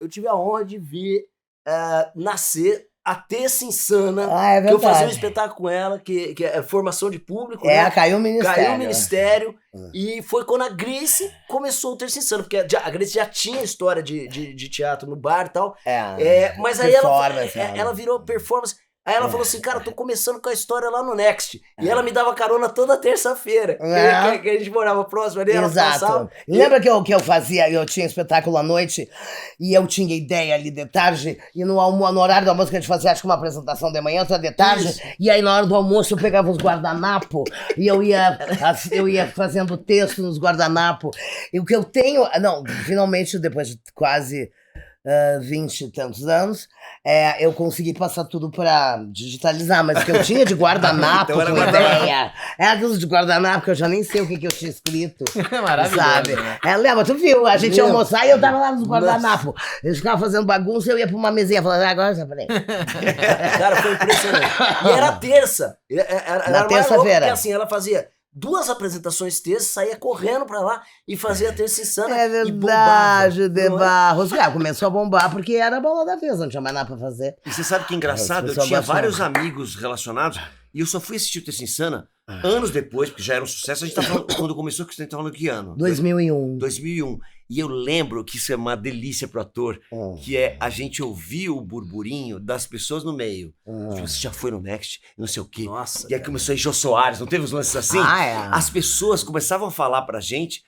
eu tive a honra de ver nascer a Terça Insana, é que eu fazia um verdade. espetáculo com ela, que é formação de público, né? Caiu o Ministério. Caiu o Ministério, e foi quando a Grace começou o Terça Insana, porque a Grace já tinha história de teatro no bar e tal, mas aí ela virou performance. Aí ela falou assim, cara, eu tô começando com a história lá no Next. E ela me dava carona toda terça-feira. Que a gente morava próximo ali, ela passava. Lembra que eu fazia, eu tinha espetáculo à noite, e eu tinha ideia ali de tarde, e no horário do almoço que a gente fazia, acho que uma apresentação de manhã, outra de tarde, e aí na hora do almoço eu pegava os guardanapos, e eu ia fazendo texto nos guardanapos. E o que eu tenho, finalmente, depois de quase 20 e tantos anos, eu consegui passar tudo pra digitalizar, mas o que eu tinha de guardanapo então com ideia, aqueles de guardanapo que eu já nem sei o que eu tinha escrito. Maravilhoso. Sabe? Lembra, tu viu? A gente ia almoçar e eu tava lá nos guardanapos. Eles ficavam fazendo bagunça e eu ia pra uma mesinha falando, agora já falei. Cara, foi impressionante. E era terça. Na terça-feira. Porque assim, ela fazia 2 apresentações terças, saía correndo pra lá e fazia a Terça Insana. É verdade, de Barros. Começou a bombar porque era a bola da vez, não tinha mais nada pra fazer. E você sabe que é engraçado? Eu tinha vários amigos relacionados e eu só fui assistir o Terça Insana anos depois, porque já era um sucesso. A gente tá falando, quando começou, que a gente tá falando que ano? 2001. 2001. E eu lembro que isso é uma delícia pro ator, que é a gente ouvir o burburinho das pessoas no meio. Tipo, você já foi no Next, não sei o quê. Nossa, e aí começou a Jô Soares, não teve uns lances assim? As pessoas começavam a falar pra gente,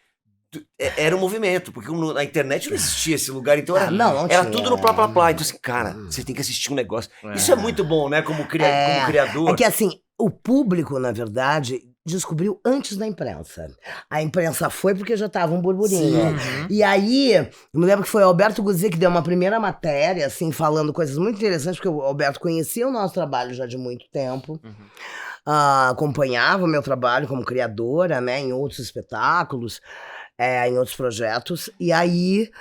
era um movimento, porque na internet não existia esse lugar, então era tudo no plá. Então assim, cara, você tem que assistir um negócio. Isso é muito bom, né, como criador. É que assim, o público, na verdade, descobriu antes da imprensa. A imprensa foi porque já tava um burburinho. E aí, eu me lembro que foi o Alberto Guzzi que deu uma primeira matéria, assim, falando coisas muito interessantes, porque o Alberto conhecia o nosso trabalho já de muito tempo. Acompanhava o meu trabalho como criadora, né, em outros espetáculos, em outros projetos. E aí,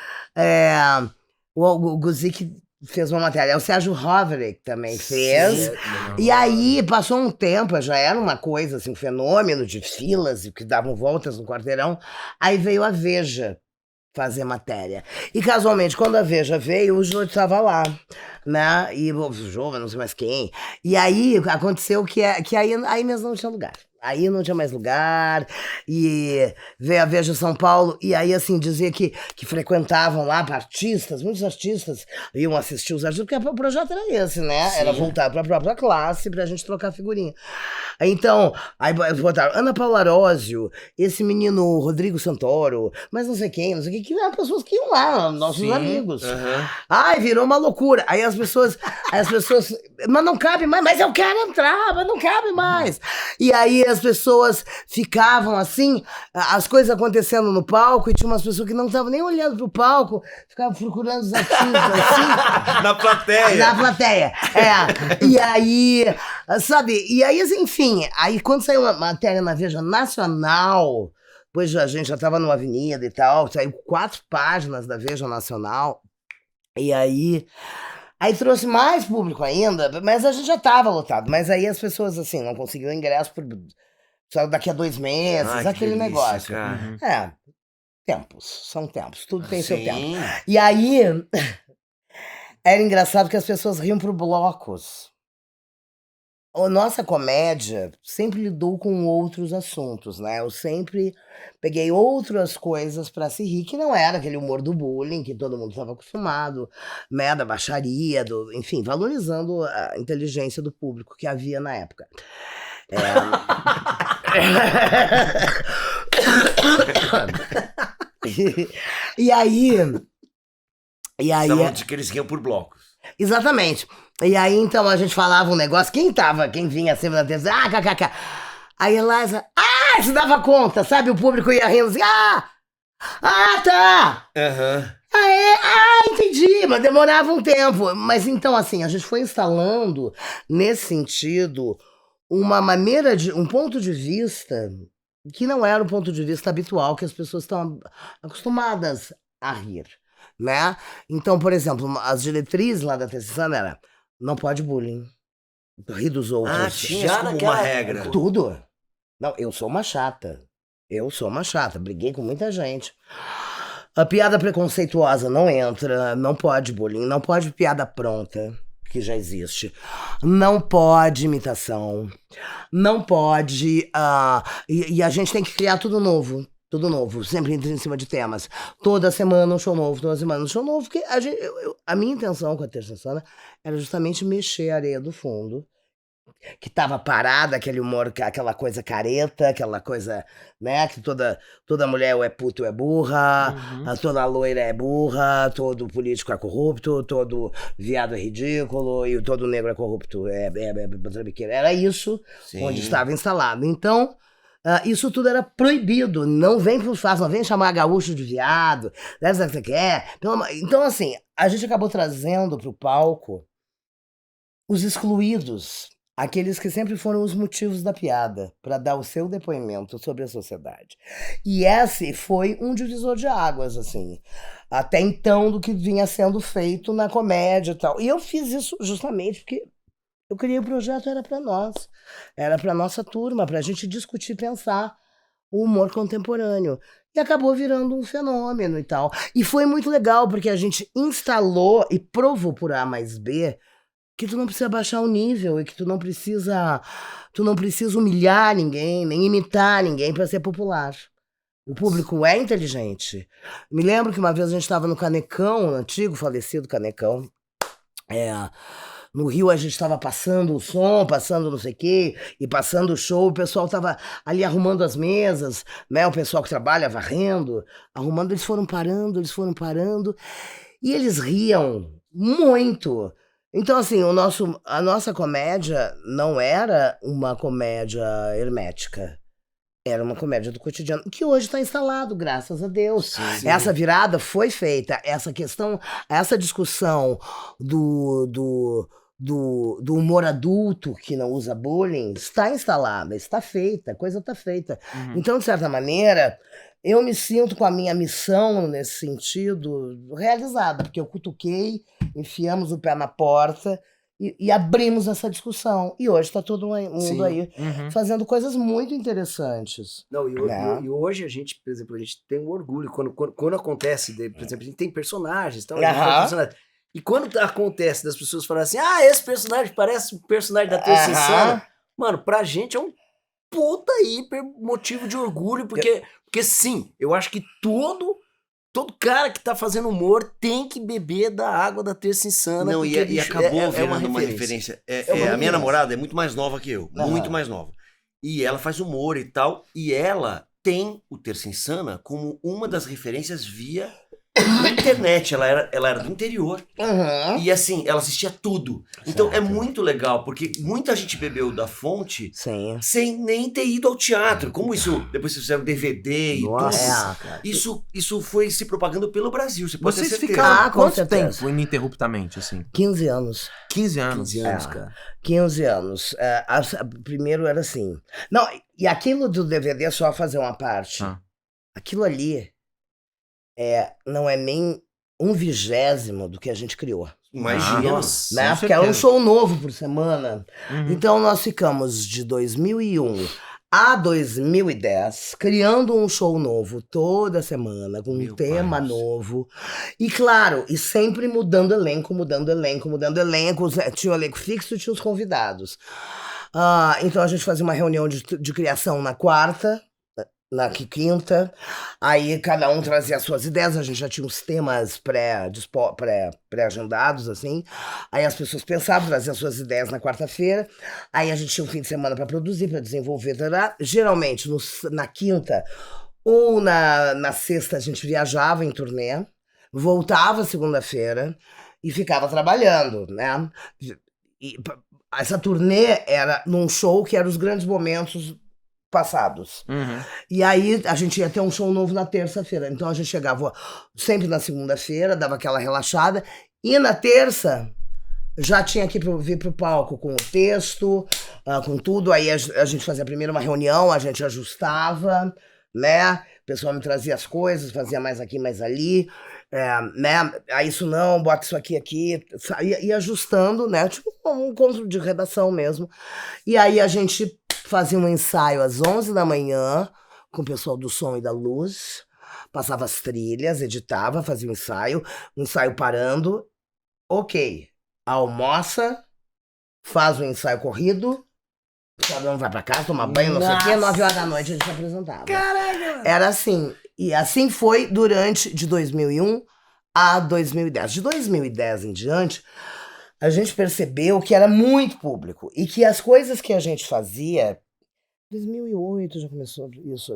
o Guzzi que fez uma matéria. O Sérgio Hoverick também fez. E aí, passou um tempo, já era uma coisa, assim, um fenômeno de filas que davam voltas no quarteirão. Aí veio a Veja fazer matéria. E casualmente, quando a Veja veio, o Jô estava lá, né? E o Jô, não sei mais quem. E aí, aconteceu que aí mesmo não tinha lugar. Aí não tinha mais lugar, e veio a Veja São Paulo, e aí, assim, dizia que frequentavam lá artistas, muitos artistas iam assistir os artistas, porque o projeto era esse, né? Sim. Era voltar para a própria classe, pra gente trocar figurinha. Então, aí botaram Ana Paula Arósio, esse menino Rodrigo Santoro, mas não sei quem, que eram pessoas que iam lá, nossos amigos. Ai, virou uma loucura. Aí as pessoas, mas não cabe mais, mas eu quero entrar, mas não cabe mais. E aí as pessoas ficavam assim, as coisas acontecendo no palco, e tinha umas pessoas que não estavam nem olhando pro palco, ficavam procurando os artistas assim. Na plateia. Na plateia, E aí, sabe, assim, enfim, aí quando saiu uma matéria na Veja Nacional, depois a gente já estava numa avenida e tal, saiu 4 páginas da Veja Nacional, e aí trouxe mais público ainda, mas a gente já estava lotado. Mas aí as pessoas, assim, não conseguiam ingresso só daqui a 2 meses, aquele delícia, negócio. São tempos, tudo tem seu tempo. E aí, era engraçado que as pessoas riam por blocos. A nossa comédia sempre lidou com outros assuntos, né? Eu sempre peguei outras coisas para se rir, que não era aquele humor do bullying, que todo mundo estava acostumado, né? Da baixaria, enfim, valorizando a inteligência do público que havia na época. E aí... Estavam de que eles riam por blocos. Exatamente. E aí, então, a gente falava um negócio, quem vinha assim na TV, kkk. Aí Eliza, se dava conta, sabe? O público ia rindo assim, tá! Entendi, mas demorava um tempo. Mas então, assim, a gente foi instalando, nesse sentido, uma maneira um ponto de vista que não era o ponto de vista habitual que as pessoas estão acostumadas a rir, né? Então, por exemplo, as diretrizes lá da Terça Insana era: não pode bullying, rir dos outros. Tinha como uma regra. A piada preconceituosa não entra, não pode bullying, não pode piada pronta, que já existe. Não pode imitação, não pode... e a gente tem que criar tudo novo, sempre em cima de temas. Toda semana um show novo, toda semana um show novo, porque a minha intenção com a Terça Insana era justamente mexer a areia do fundo, que tava parada, aquele humor, aquela coisa careta, aquela coisa, né, que toda mulher ou é puta ou é burra, toda loira é burra, todo político é corrupto, todo viado é ridículo e todo negro é corrupto, era isso. Sim. Onde estava instalado. Então, isso tudo era proibido, não vem pro fácil, não vem chamar gaúcho de viado, deve ser o que você quer. Então, assim, a gente acabou trazendo pro palco os excluídos, aqueles que sempre foram os motivos da piada, para dar o seu depoimento sobre a sociedade. E esse foi um divisor de águas, assim, até então, do que vinha sendo feito na comédia e tal. E eu fiz isso justamente porque eu criei o projeto, era para nós, era para nossa turma, para a gente discutir, pensar o humor contemporâneo. E acabou virando um fenômeno e tal. E foi muito legal, porque a gente instalou e provou por A mais B que tu não precisa baixar o nível e que tu não precisa humilhar ninguém, nem imitar ninguém para ser popular. O público é inteligente. Me lembro que uma vez a gente estava no Canecão, no antigo falecido Canecão. No Rio a gente estava passando o som, passando não sei o quê, e passando o show, o pessoal estava ali arrumando as mesas, né? O pessoal que trabalha varrendo, arrumando, eles foram parando, e eles riam muito. Então, assim, a nossa comédia não era uma comédia hermética. Era uma comédia do cotidiano, que hoje está instalado, graças a Deus. Sim. Essa virada foi feita, essa discussão do humor adulto que não usa bullying está instalada, está feita, a coisa está feita. Então, de certa maneira, eu me sinto com a minha missão, nesse sentido, realizada, porque eu cutuquei, enfiamos o pé na porta e abrimos essa discussão. E hoje está todo mundo aí fazendo coisas muito interessantes. Não, e hoje a gente, por exemplo, a gente tem um orgulho quando acontece, por exemplo, a gente tem personagens, então, e quando acontece das pessoas falarem assim, esse personagem parece um personagem da Terça Insana, mano, pra gente é um puta hiper motivo de orgulho, porque sim, eu acho que todo cara que tá fazendo humor tem que beber da água da Terça Insana. Não, e acabou virando uma referência. A minha namorada é muito mais nova que eu, muito mais nova. E ela faz humor e tal, e ela tem o Terça Insana como uma das referências via na internet. Ela era do interior. E assim, ela assistia tudo. Então é muito legal, porque muita gente bebeu da fonte sem nem ter ido ao teatro. Como isso, depois vocês fizeram DVD e tudo. Isso foi se propagando pelo Brasil. Vocês ficaram quanto tempo ininterruptamente, assim? 15 anos. 15 anos? 15 anos, cara. 15 anos. Primeiro era assim. Não, e aquilo do DVD, só fazer uma parte. Aquilo ali não é nem 1/20 do que a gente criou. Imagina. Né? Porque era um show novo por semana. Então nós ficamos de 2001 a 2010 criando um show novo toda semana, com um tema novo. E claro, e sempre mudando elenco. Tinha o elenco fixo e tinha os convidados. Então a gente fazia uma reunião de criação na quarta, na quinta, aí cada um trazia as suas ideias, a gente já tinha uns temas pré-agendados, assim, aí as pessoas pensavam, traziam as suas ideias na quarta-feira, aí a gente tinha um fim de semana para produzir, para desenvolver, geralmente na quinta ou na sexta a gente viajava em turnê, voltava segunda-feira e ficava trabalhando, né, e essa turnê era num show que era os grandes momentos passados. E aí a gente ia ter um show novo na terça-feira. Então a gente chegava sempre na segunda-feira, dava aquela relaxada, e na terça já tinha que vir pro palco com o texto, com tudo. Aí a gente fazia primeiro uma reunião, a gente ajustava, né? O pessoal me trazia as coisas, fazia mais aqui, mais ali, né? Aí isso não, bota isso aqui, ia ajustando, né? Tipo um encontro de redação mesmo. E aí a gente fazia um ensaio às 11 da manhã com o pessoal do som e da luz, passava as trilhas, editava, fazia um ensaio parando. Ok, almoça, faz o ensaio corrido, cada um vai pra casa, toma banho, não sei o quê, 9 horas da noite a gente apresentava. Caralho! Era assim, e assim foi durante de 2001 a 2010. De 2010 em diante, a gente percebeu que era muito público e que as coisas que a gente fazia... 2008 já começou isso,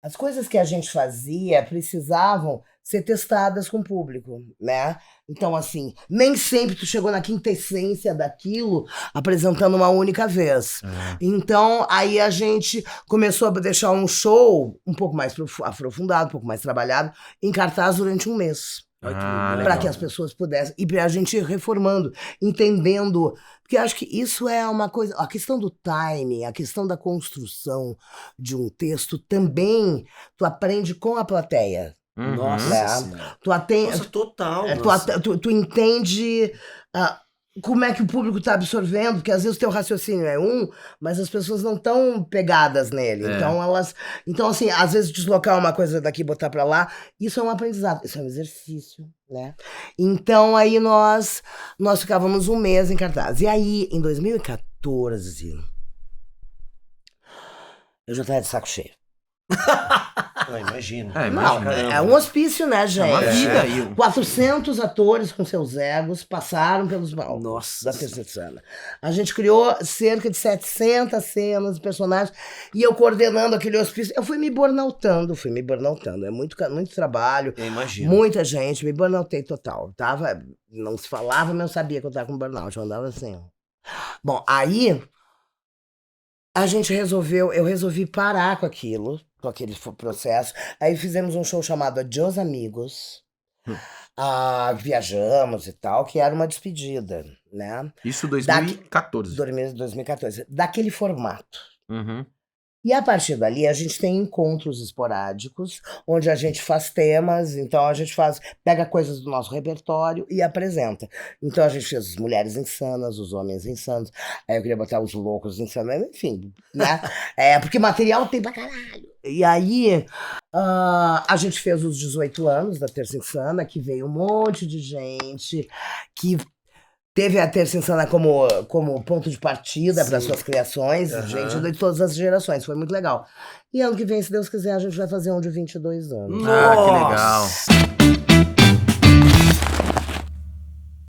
as coisas que a gente fazia precisavam ser testadas com o público, né? Então, assim, nem sempre tu chegou na quintessência daquilo apresentando uma única vez. Então, aí a gente começou a deixar um show um pouco mais aprofundado, um pouco mais trabalhado, em cartaz durante um mês. Para que as pessoas pudessem, e pra gente ir reformando, entendendo, porque acho que isso é uma coisa, a questão do timing, a questão da construção de um texto também, tu aprende com a plateia. Nossa, total. Tu entende como é que o público tá absorvendo, porque às vezes o teu raciocínio é mas as pessoas não estão pegadas nele. Então, assim, às vezes deslocar uma coisa daqui e botar pra lá, isso é um aprendizado, isso é um exercício, né? Então, aí nós ficávamos um mês em cartaz. E aí, em 2014, eu já tava de saco cheio. Imagina. Não, é um hospício, né, gente? É uma vida aí. 400 atores com seus egos passaram pelos palcos da Terceira Sana. A gente criou cerca de 700 cenas de personagens e eu coordenando aquele hospício, eu fui me burnoutando. É muito trabalho, muita gente, me burnoutei total. Não se falava, mas eu sabia que eu tava com burnout, eu andava assim. Bom, aí eu resolvi parar com aquele processo. Aí fizemos um show chamado Adiós Amigos. Viajamos e tal, que era uma despedida, né? Isso 2014. 2014. Daquele formato. E a partir dali a gente tem encontros esporádicos, onde a gente faz temas, então a gente pega coisas do nosso repertório e apresenta. Então a gente fez as mulheres insanas, os homens insanos, aí eu queria botar os loucos insanos, enfim, né? Porque material tem pra caralho. E aí a gente fez os 18 anos da Terça Insana, que veio um monte de gente que teve a Terça Insana como ponto de partida para suas criações, gente de todas as gerações, foi muito legal. E ano que vem, se Deus quiser, a gente vai fazer um de 22 anos. Que legal!